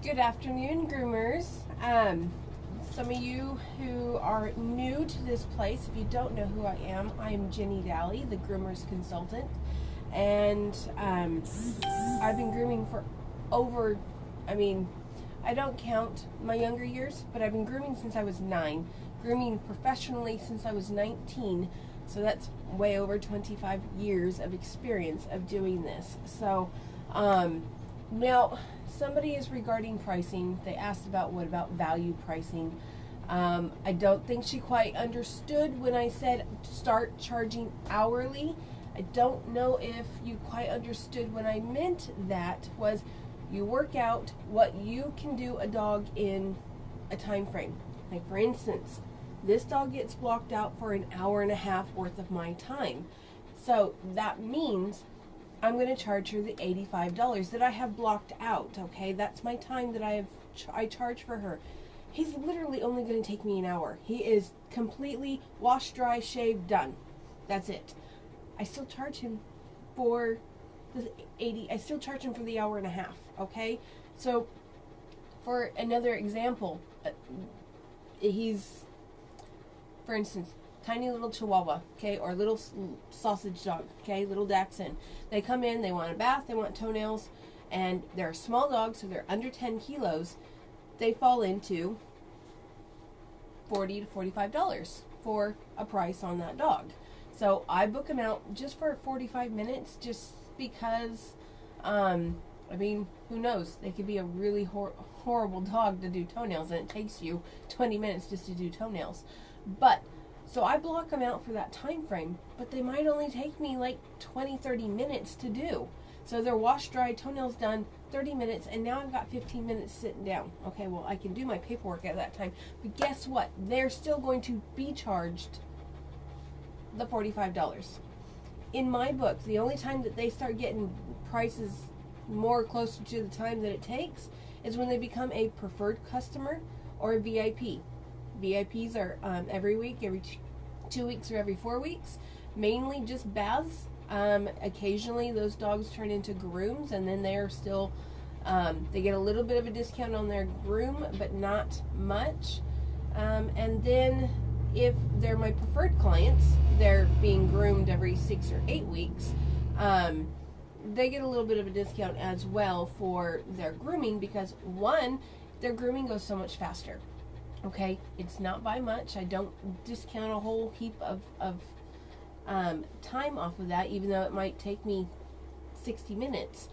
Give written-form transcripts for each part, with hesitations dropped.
Good afternoon, groomers. Some of you who are new to this place, if you don't know who I am Jenny Daly, the groomers consultant, and I've been grooming for over, I don't count my younger years, but I've been grooming since I was 9, grooming professionally since I was 19, so that's way over 25 years of experience of doing this. So, now, somebody is regarding pricing. They asked about what about value pricing. I don't think she quite understood when I said start charging hourly. I don't know if you quite understood when I meant that was you work out what you can do a dog in a time frame. Like for instance, this dog gets blocked out for an hour and a half worth of my time. So that means I'm going to charge her the $85 that I have blocked out, okay? That's my time that I charge for her. He's literally only going to take me an hour. He is completely wash, dry, shave, done. That's it. I still charge him for the I still charge him for the hour and a half, okay? So, for another example, he's, for instance, tiny little Chihuahua, okay, or little sausage dog, okay, little Dachshund. They come in, they want a bath, they want toenails, and they're a small dog, so they're under 10 kilos. They fall into $40 to $45 for a price on that dog. So I book them out just for 45 minutes, just because, who knows? They could be a really horrible dog to do toenails, and it takes you 20 minutes just to do toenails. But so I block them out for that time frame, but they might only take me like 20-30 minutes to do. So they're wash, dry, toenails done, 30 minutes, and now I've got 15 minutes sitting down. Okay, well, I can do my paperwork at that time, but guess what? They're still going to be charged the $45. In my book, the only time that they start getting prices more closer to the time that it takes is when they become a preferred customer or a VIP. VIPs are every week, every 2 weeks, or every 4 weeks. Mainly just baths. Occasionally those dogs turn into grooms, and then they are still, they get a little bit of a discount on their groom, but not much. And then if they're my preferred clients, they're being groomed every 6 or 8 weeks. They get a little bit of a discount as well for their grooming because, one, their grooming goes so much faster. Okay, it's not by much. I don't discount a whole heap of time off of that, even though it might take me 60 minutes.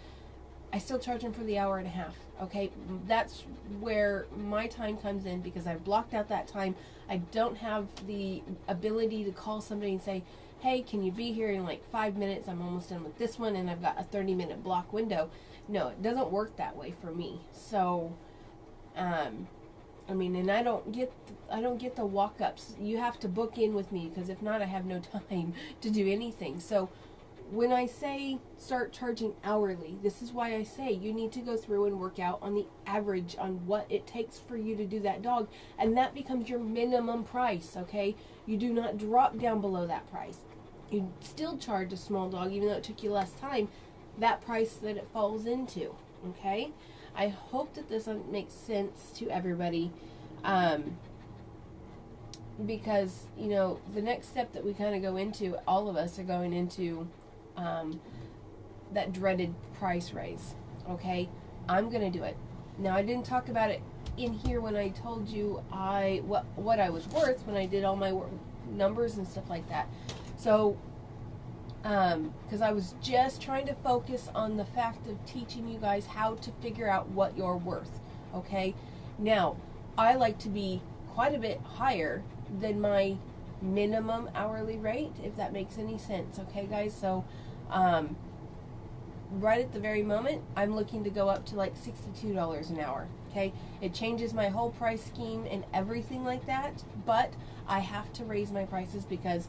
I still charge them for the hour and a half. Okay, that's where my time comes in because I've blocked out that time. I don't have the ability to call somebody and say, hey, can you be here in like 5 minutes? I'm almost done with this one and I've got a 30-minute block window. No, it doesn't work that way for me. So, and I don't get the walk-ups. You have to book in with me because if not, I have no time to do anything. So when I say start charging hourly, this is why I say you need to go through and work out on the average on what it takes for you to do that dog, and that becomes your minimum price, okay? You do not drop down below that price. You still charge a small dog, even though it took you less time, that price that it falls into, okay? I hope that this makes sense to everybody, because, the next step that we kind of go into, all of us are going into that dreaded price raise, okay? I'm going to do it. Now, I didn't talk about it in here when I told you what I was worth when I did all my numbers and stuff like that. So, because I was just trying to focus on the fact of teaching you guys how to figure out what you're worth, okay? Now, I like to be quite a bit higher than my minimum hourly rate, if that makes any sense, okay, guys? So, right at the very moment, I'm looking to go up to like $62 an hour, okay? It changes my whole price scheme and everything like that, but I have to raise my prices because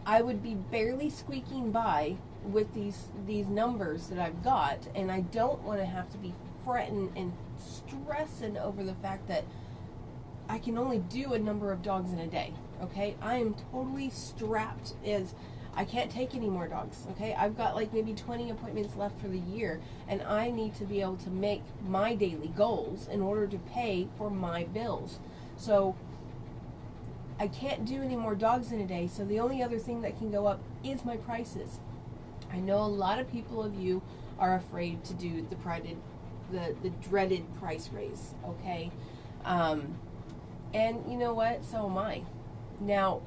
I would be barely squeaking by with these numbers that I've got, and I don't want to have to be fretting and stressing over the fact that I can only do a number of dogs in a day, okay? I am totally strapped as I can't take any more dogs, okay? I've got like maybe 20 appointments left for the year, and I need to be able to make my daily goals in order to pay for my bills. So I can't do any more dogs in a day, so the only other thing that can go up is my prices. I know a lot of people of you are afraid to do the dreaded price raise, okay? And you know what? So am I. Now,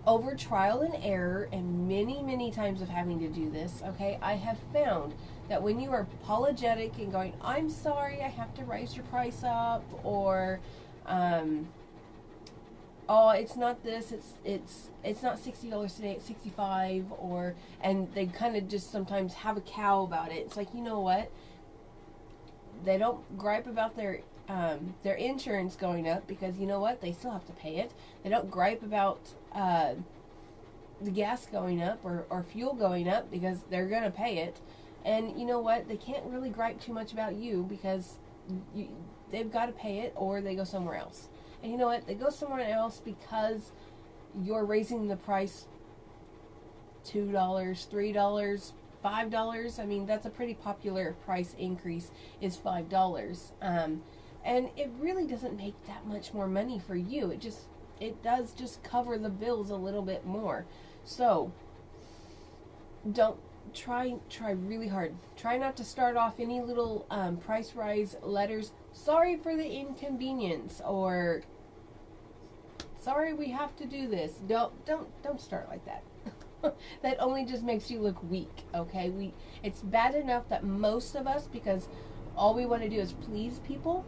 over trial and error and many, many times of having to do this, okay, I have found that when you are apologetic and going, I'm sorry, I have to raise your price up, or oh, it's not this, it's not $60 today, it's $65, or, and they kind of just sometimes have a cow about it. It's like, you know what? They don't gripe about their insurance going up, because you know what? They still have to pay it. They don't gripe about the gas going up or fuel going up, because they're going to pay it. And you know what? They can't really gripe too much about you, because they've got to pay it, or they go somewhere else. And you know what? They go somewhere else because you're raising the price $2, $3, $5. I mean, that's a pretty popular price increase, is $5. And it really doesn't make that much more money for you. It does just cover the bills a little bit more. So don't try really hard. Try not to start off any little price rise letters. Sorry for the inconvenience, or sorry we have to do this. Don't start like that. That only just makes you look weak, okay? It's bad enough that most of us, because all we want to do is please people,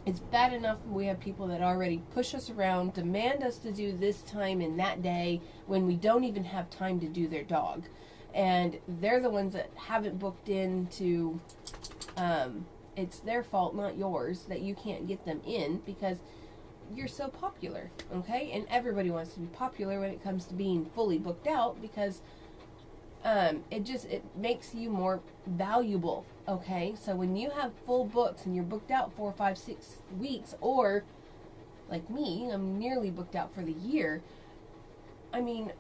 it's bad enough we have people that already push us around, demand us to do this time and that day when we don't even have time to do their dog. And they're the ones that haven't booked into, it's their fault, not yours, that you can't get them in because you're so popular, okay? And everybody wants to be popular when it comes to being fully booked out, because it makes you more valuable, okay? So when you have full books and you're booked out 4, 5, 6 weeks, or like me, I'm nearly booked out for the year, I mean,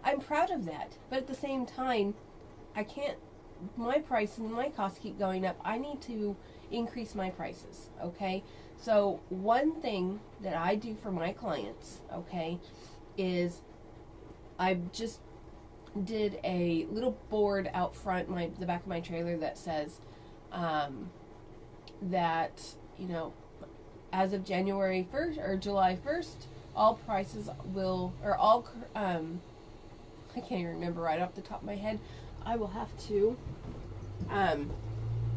I'm proud of that. But at the same time, I can't, my price and my costs keep going up. I need to increase my prices, okay? So one thing that I do for my clients, okay, is I just did a little board out front, the back of my trailer, that says that, you know, as of January 1st or July 1st, all prices will, or all, I can't even remember right off the top of my head. I will have to,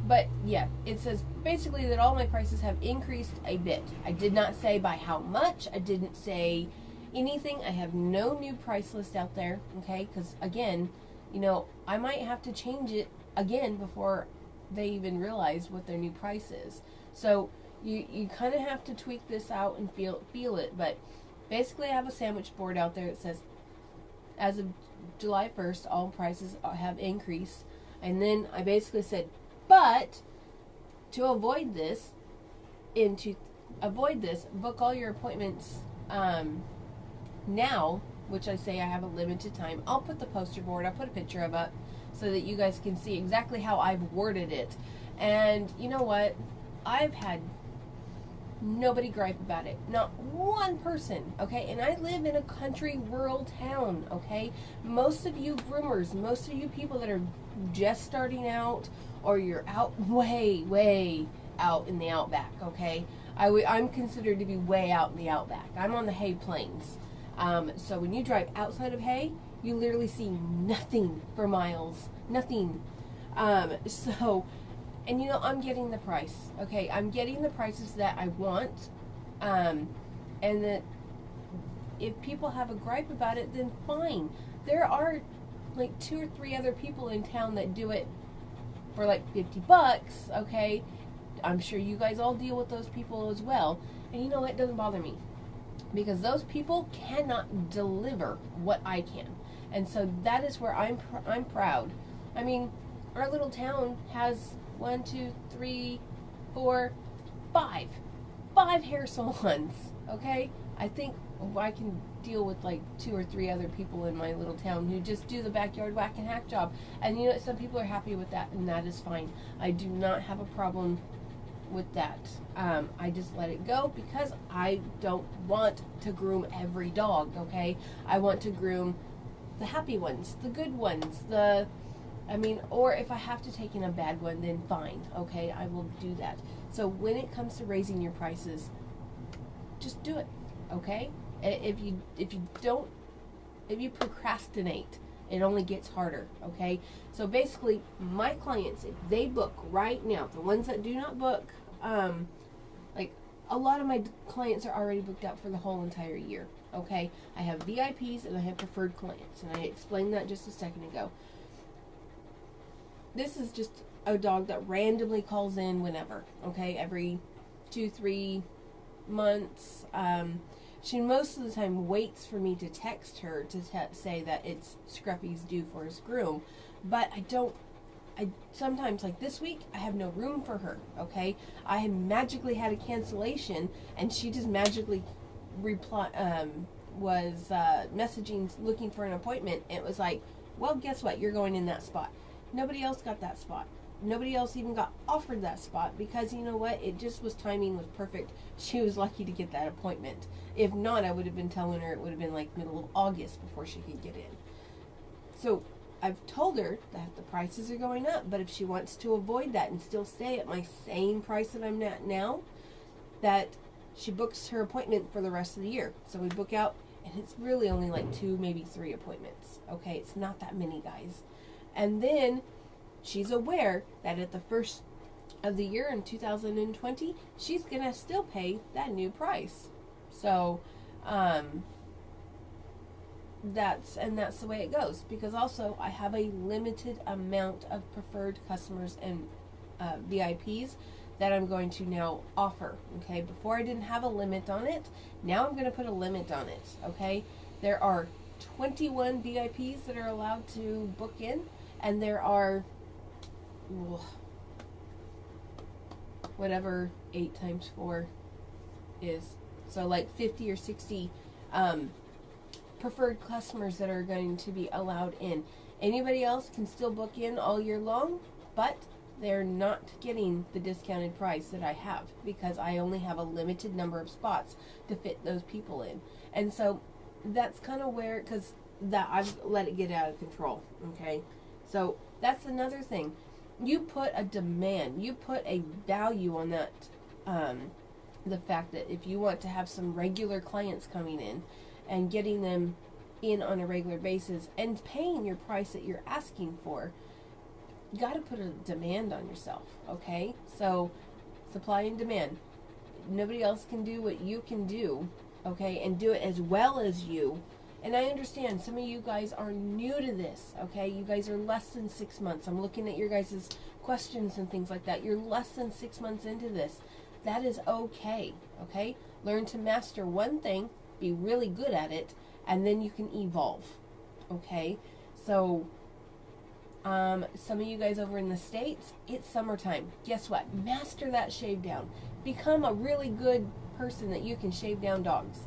but yeah, it says basically that all my prices have increased a bit. I did not say by how much. I didn't say anything. I have no new price list out there, okay? Because again, you know, I might have to change it again before they even realize what their new price is. So you kind of have to tweak this out and feel it. But basically, I have a sandwich board out there that says, as of July 1st, all prices have increased. And then I basically said, but to avoid this, book all your appointments now, which I say I have a limited time. I'll put the poster board, I'll put a picture of it so that you guys can see exactly how I've worded it. And you know what? I've had nobody gripe about it. Not one person, okay? And I live in a country, rural town, okay? Most of you groomers, most of you people that are just starting out, or you're out way out in the outback, okay? I'm considered to be way out in the outback. I'm on the hay plains. So when you drive outside of hay, you literally see nothing for miles. Nothing. And you know, I'm getting the price, okay? I'm getting the prices that I want, and that if people have a gripe about it, then fine. There are like 2 or 3 other people in town that do it for like $50, okay? I'm sure you guys all deal with those people as well. And you know what? It doesn't bother me, because those people cannot deliver what I can. And so that is where I'm proud. I mean, our little town has 1, 2, 3, 4, 5 hair salons, okay? I think I can deal with like 2 or 3 other people in my little town who just do the backyard whack and hack job. And you know, some people are happy with that, and that is fine. I do not have a problem with that. I just let it go because I don't want to groom every dog, okay? I want to groom the happy ones, the good ones, or if I have to take in a bad one, then fine, okay? I will do that. So when it comes to raising your prices, just do it, okay? If you procrastinate, it only gets harder, okay? So basically, my clients, if they book right now, the ones that do not book, like a lot of my clients are already booked out for the whole entire year, okay? I have VIPs and I have preferred clients, and I explained that just a second ago. This is just a dog that randomly calls in whenever, okay? Every 2-3 months. She most of the time waits for me to text her to say that it's Scruffy's due for his groom, but I sometimes, like this week, I have no room for her, okay? I had magically had a cancellation, and she just magically was messaging, looking for an appointment. It was like, well, guess what? You're going in that spot. Nobody else got that spot. Nobody else even got offered that spot because, you know what? It just was, timing was perfect. She was lucky to get that appointment. If not, I would have been telling her it would have been like middle of August before she could get in. So I've told her that the prices are going up, but if she wants to avoid that and still stay at my same price that I'm at now, that she books her appointment for the rest of the year. So we book out, and it's really only like 2, maybe 3 appointments. Okay, it's not that many, guys. And then she's aware that at the first of the year in 2020, she's going to still pay that new price. So, that's the way it goes, because also I have a limited amount of preferred customers and VIPs that I'm going to now offer. Okay, before I didn't have a limit on it. Now I'm going to put a limit on it. Okay, there are 21 VIPs that are allowed to book in, and there are whatever 8 times 4 is, so like 50 or 60 preferred customers that are going to be allowed in. Anybody else can still book in all year long, but they're not getting the discounted price that I have because I only have a limited number of spots to fit those people in. And so that's kind of where, because that I've let it get out of control. Okay, so that's another thing. You put a demand, you put a value on that, the fact that if you want to have some regular clients coming in and getting them in on a regular basis and paying your price that you're asking for, you got to put a demand on yourself, okay? So supply and demand. Nobody else can do what you can do, okay, and do it as well as you. And I understand some of you guys are new to this, okay? You guys are less than 6 months. I'm looking at your guys' questions and things like that. You're less than 6 months into this. That is okay, okay? Learn to master one thing, be really good at it, and then you can evolve, okay? So some of you guys over in the States, it's summertime. Guess what? Master that shave down. Become a really good person that you can shave down dogs.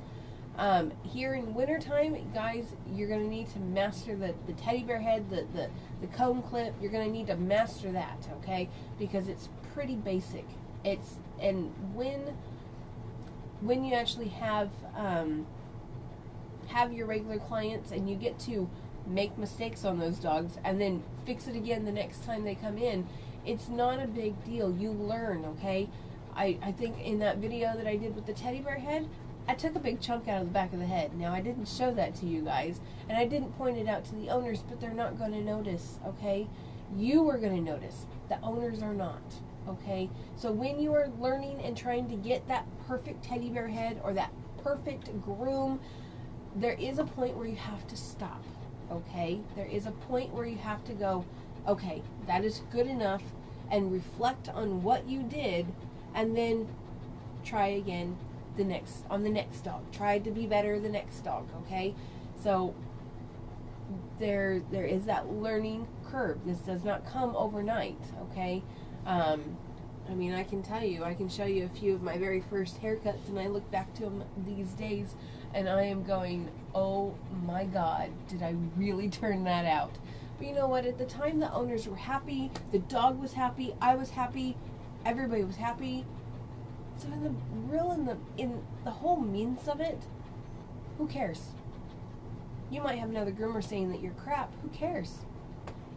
Here in wintertime, guys, you're going to need to master the teddy bear head, the comb clip. You're going to need to master that, okay? Because it's pretty basic. And when you actually have your regular clients and you get to make mistakes on those dogs and then fix it again the next time they come in, it's not a big deal. You learn, okay? I think in that video that I did with the teddy bear head, I took a big chunk out of the back of the head. Now, I didn't show that to you guys, and I didn't point it out to the owners, but they're not going to notice, okay? You are going to notice. The owners are not, okay? So when you are learning and trying to get that perfect teddy bear head or that perfect groom, there is a point where you have to stop, okay? There is a point where you have to go, okay, that is good enough, and reflect on what you did, and then try again on the next dog. Try to be better the next dog, okay? So there is that learning curve. This does not come overnight, okay? I mean, I can tell you, I can show you a few of my very first haircuts, and I look back to them these days, and I am going, oh my God, did I really turn that out? But you know what? At the time, the owners were happy, the dog was happy, I was happy, everybody was happy. So in the whole means of it, who cares? You might have another groomer saying that you're crap. Who cares?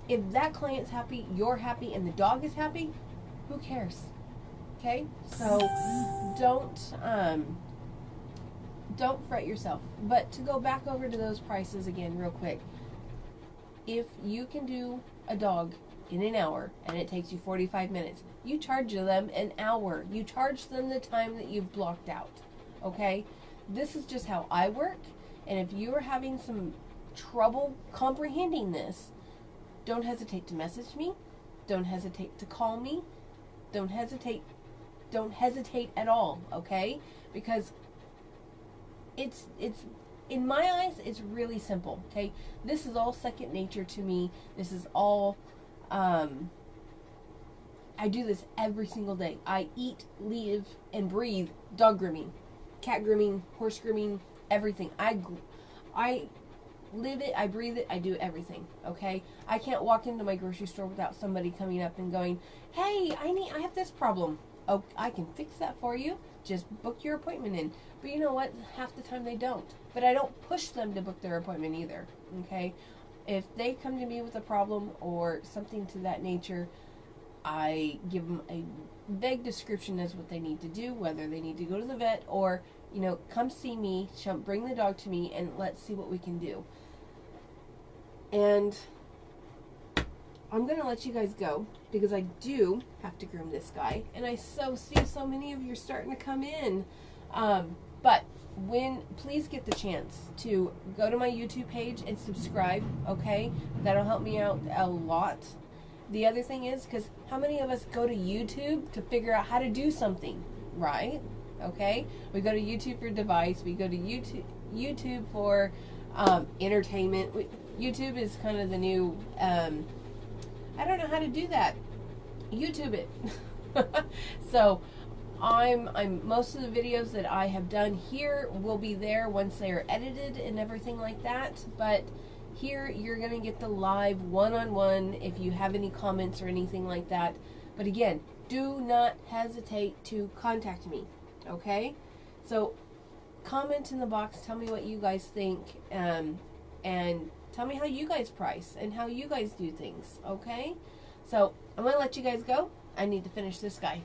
If that client's happy, you're happy, and the dog is happy, who cares? Okay? So don't fret yourself. But to go back over to those prices again real quick. If you can do a dog in an hour and it takes you 45 minutes, you charge them an hour. You charge them the time that you've blocked out. Okay? This is just how I work. And if you are having some trouble comprehending this, don't hesitate to message me. Don't hesitate to call me. Don't hesitate at all, okay? Because it's in my eyes, it's really simple, okay? This is all second nature to me. This is all I do this every single day. I eat, live, and breathe dog grooming, cat grooming, horse grooming, everything. I live it, I breathe it, I do everything, okay? I can't walk into my grocery store without somebody coming up and going, hey, I have this problem. Oh, I can fix that for you. Just book your appointment in. But you know what? Half the time they don't. But I don't push them to book their appointment either, okay? If they come to me with a problem or something to that nature, I give them a vague description as what they need to do, whether they need to go to the vet or, you know, come see me, bring the dog to me, and let's see what we can do. And I'm going to let you guys go because I do have to groom this guy. And I see so many of you are starting to come in. But please get the chance to go to my YouTube page and subscribe, okay? That'll help me out a lot. The other thing is, because how many of us go to YouTube to figure out how to do something, right? Okay? We go to YouTube for device. We go to YouTube for entertainment. YouTube is kind of the new, I don't know how to do that. YouTube it. So, I'm most of the videos that I have done here will be there once they are edited and everything like that. But here you're going to get the live one-on-one if you have any comments or anything like that. But again, do not hesitate to contact me. Okay? So, comment in the box. Tell me what you guys think. And tell me how you guys price and how you guys do things. Okay? So, I'm going to let you guys go. I need to finish this guy.